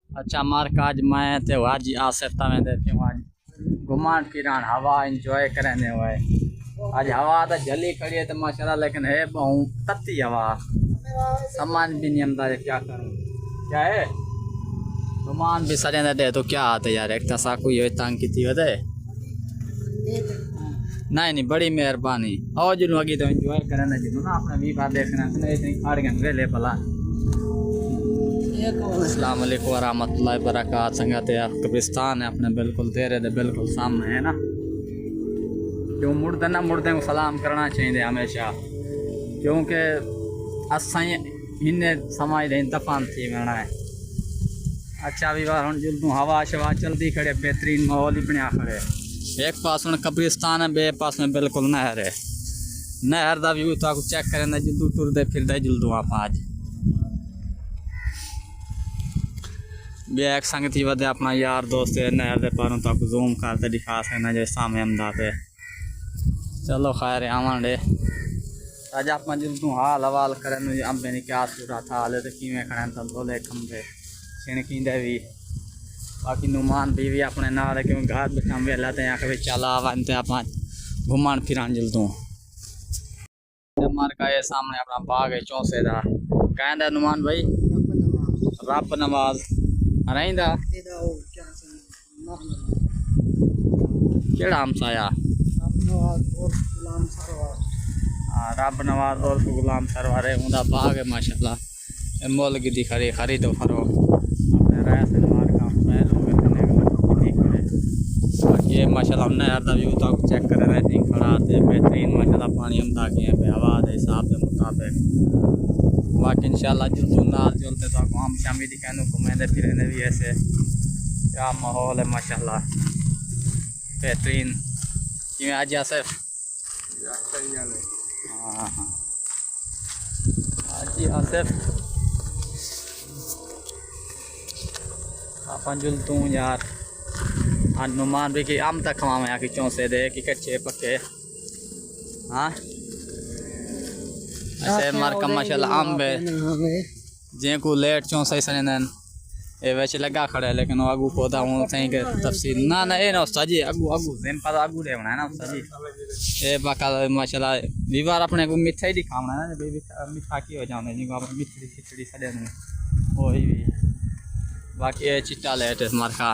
अच्छा मार्क आज मैं ते हाजी आसिफ तमें देते हूँ आज घुमान फिरान हवा इंजॉय करने हुए आज हवा तो जली खड़ी है तो माशाल्लाह लेकिन है बहुत तत्ती हवा सामान भी नहीं अंदाजा क्या करूँ क्या है घुमान भी सजे दे तो क्या आते यार एक तसा कोई तंग की थी दे नहीं बड़ी मेहरबानी और जुनू अगी तो इंजॉय करने जुनू ना अपने भी बात देखना इतनी खाड़ गए ले भला अस्सलाम वालेकुम वरहमतुल्लाहि वबरकातुहू संगत है कब्रिस्तान है अपने बिल्कुल तेरे दे बिल्कुल सामने है ना जो मुर्दे को सलाम करना चाहिए हमेशा क्योंकि असा इन्हें समाज दे दफान थी मिलना है। अच्छा भी बार हम जुलदू हवा शवा चलती खड़े बेहतरीन माहौल ही बनया खड़े एक पास में कब्रिस्तान है बे पास में बिल्कुल नहर है नहर का व्यू तो चेक करें जुलदू टुरदे फिरदे जुलदू आप आज बे एक संगति वधे अपना यार दोस्त है नहर दे पारों तक जूम करते दिखा सकना जो सामने अमदा पे चलो खैर आवन डे आज आप जुलदू हाल हवाल करें अम्बे ने क्या सूरा था हाले तो किमें खड़े तो बोले खंबे छिणकी दे भी बाकी नुमान भी अपने नाल क्यों घर बैठा वेला तो यहाँ चला वन तो आप घुमान फिरान जुलदू मार का ये सामने अपना बाग है चौसे का कहता नुमान भाई रब नवाज रहींदा केड़ा हमसाया रब नवाज और गुलाम सरवर है उनका बाग है माशाल्लाह मोल की खरी खरी तो फरो अपने राय से मार का हमसाया ये माशाल्लाह हमने यार दा व्यू तो चेक कर रहे थे खड़ा थे बेहतरीन माशाल्लाह पानी हम ताकि है पे हवा के हिसाब के मुताबिक बाकी इंशाल्लाह जुलदू नाल जुलते तो हम शामी दिखाने घूमेंदे फिरने भी ऐसे क्या माहौल है माशाल्लाह बेहतरीन कि आज आसिफ हाँ आज आसिफ अपन जुलतू यार नुमान भी कि आम तक खवा में आके चौंसे दे कि कच्चे पक्के हाँ ऐसे मार का माशाल्लाह आम है जे को लेट चौंसे सनेन ए वैसे लगा खड़ा है लेकिन आगू पौधा हूं सही के तफसील ना ए ना उस्ताद जी आगू जेम पर आगू रे बना है ना उस्ताद जी ए बाका माशाल्लाह विवार अपने को मिठाई दिखावना है बेबी मिठा की हो जाने जी को अपन मिठड़ी खिचड़ी सदे ओही भी बाकी ए चिट्टा लेट मार का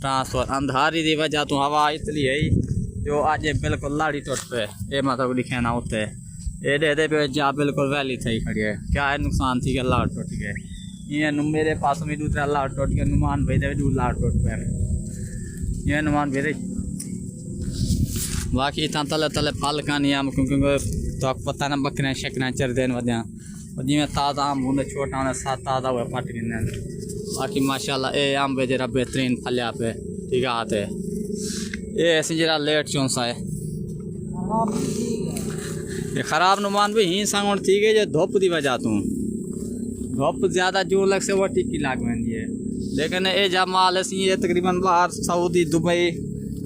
ट्रांसफर अंधारी की वजह तो हवा इतनी है जो आज बिल्कुल लाड़ी टुट पे ये मतलब दिखाना उत्ते एडे पे जा बिल्कुल वैली थी खड़ी है क्या है नुकसान थी कि लाड़ टुट गए ये मेरे पास में दूसरा लाड़ टुट गया नुमान भाई दे दू लाड़ टुट पे ये नुमान भाई बाकी इतना तले तले फल का नहीं आम क्योंकि तो पता ना बकरे शकना चर देन वजह जिमें ताज़ा आम होंगे छोटा होने साथ ताज़ा हुआ पट गिने बाकी माशाल्लाह ए आम पे जरा बेहतरीन फलिया पे ठीक है आते ये ऐसे जरा लेट चौंसा है ये ख़राब नुमान भी ही संग ठीक है जो धुप की वजह तू धुप ज़्यादा जो लग से वो टिक्की लाग रही है लेकिन ये जब माल ये तकरीबन बाहर Saudi Dubai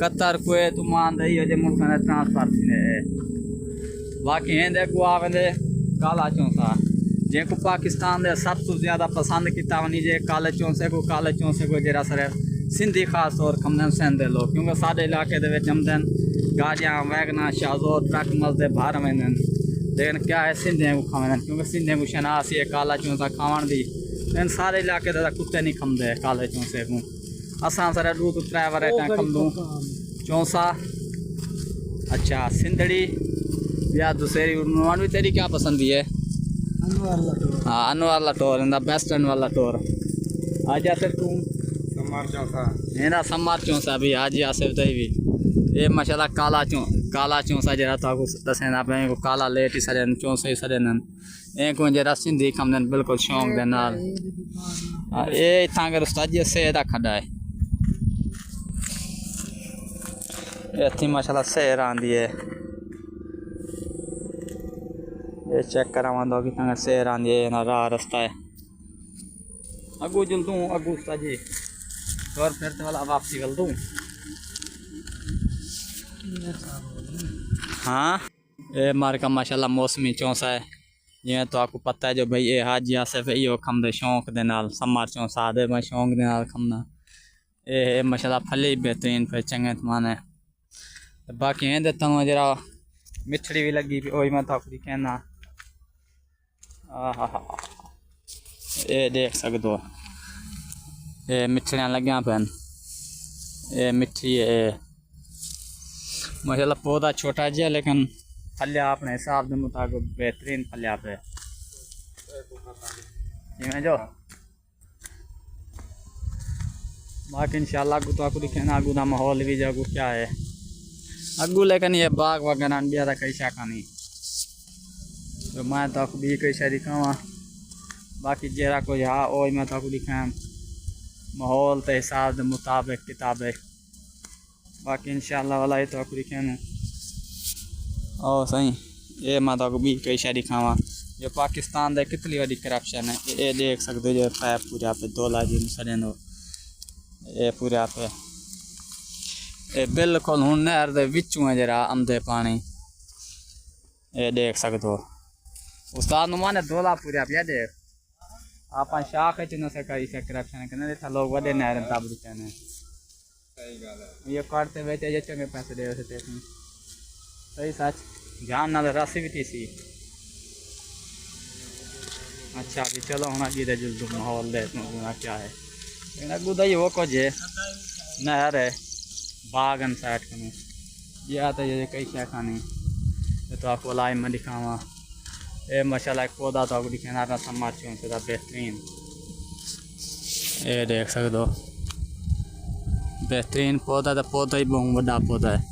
Qatar Kuwait Oman ये मुल्क में ट्रांसफर थी बाकी हैं देखो आवेंदे काला चौंसा जिनको पाकिस्तान दे सब तो ज़्यादा पसंद किया वनी जे काले चौंसे को जरा सर सिंधी खास तौर खमदन सहंदे लोग क्योंकि साढ़े इलाके दे जमदन गाड़ियाँ वैगना शाजोर ट्रक मजदे बाहर वेंदन लेकिन क्या है सिंधियों को खावेंदन क्योंकि सिंधियों को शनास है काला चौंसा खावन दी लेकिन सारे इलाके दे कुत्ते नहीं खमदे काले चौंसे को असा सर दू तो त्रै वैरायटा खमदूँ चौंसा अच्छा सिंधड़ी या दूसरी उन्होंने भी तेरी क्या पसंद है हाँ अनवार लटोर इंदा बेस्ट वाला टोर आज आसे तू मेरा समार चौंसा भी आज आसे भी ये माशाल्लाह काला चौंसा जरा तो दसें आप को काला लेट ही सजन चौंसे सजन एक जरा सिंधी खमदन बिल्कुल शौक दे नाल ये इतना अगर उस्ताद जी सेहत खड़ा है इतनी माशाल्लाह सेहर आंदी है ये चेक करावा दो कि तंग सेहर आंदी है ना राह रास्ता है अगू जुल दूँ अगू उस्ताद जी और फिर तो वाला वापसी गल दूँ हाँ ये मार का माशाल्लाह मौसमी चौंसा है जिवें तो आपको पता है जो भाई ये हाजी आसिफ इो खमदे शौक दे नाल समर चों सादे मैं शौक दे नाल खमना ये माशाल्लाह फले ही बेहतरीन पे चंगे माने बाकी हैं देता हूँ जरा मिठड़ी भी लगी वही मैं तो आपको कहना ये देख सकते हो ये मिठड़ियाँ लगियां पैन ये मिठी है माशाल्लाह पौधा छोटा जिहा लेकिन फलिया अपने हिसाब के मुताबिक बेहतरीन फलिया पे जो बाकी इंशाल्लाह अगू तो आपको दिखेना अगू का माहौल भी जागू क्या है अगू लेकिन ये बाग वगैरह बिया कई शाखा नहीं तो मैं तो आपको भी कई शा दिखावा बाकी जरा कुछ हाँ वो मैं तो आपको दिखाया माहौल के हिसाब के मुताबिक किताबें बाकी इंशाल्लाह वाला ये तो आपको दिखाना और सही ये मैं तो भी कई शा दिखावा जो पाकिस्तान का कितनी बड़ी करप्शन है ये देख सकते हो जो पैप पूरा पे दौला जी सड़ो ये पूरा पे ये बिल्कुल हूँ नहर के विचों है जरा आंदे पानी ये देख सकते हो उस्ताद माने दौला पूरा पिया देख आप शाख न करी से करप्शन करने था लोग वे नहर दब देते हैं ये करते बेचे जे चंगे पैसे दे सही सच ध्यान ना रस भी थी सी अच्छा भी चलो हम अगे जुल माहौल दे क्या है लेकिन अगू तो वो कुछ है नहर है बागन साइड का ये आता है कई शा खानी ये तो आपको लाइन में दिखावा ये माशाल्लाह एक पौधा तो आपको दिखाना समाज से बेहतरीन ये देख सकते हो बेहतरीन पौधा तो पौधा ही बहुत बड़ा पौधा है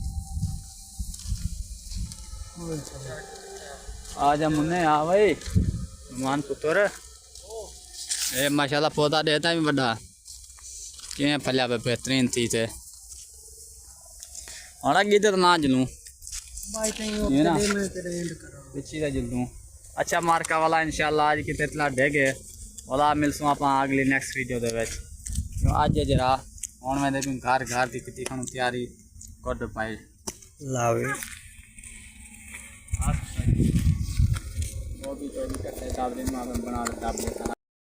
आजा मुन्ने आ भाई मेहमान पुत्र ये माशाल्लाह पौधा देता भी बड़ा कि फलिया पे बेहतरीन थी थे और अगे तो ना जलूँ पीछे जलूँ अच्छा मार्का वाला इंशाल्लाह आज कितने इतना डेगे वाला मिलसूँ आप अगली नेक्स्ट वीडियो दे अज जरा हूँ मैं देखूँ घर घर की कितनी खानू तैयारी कर पाई लावे वो भी तो करते बना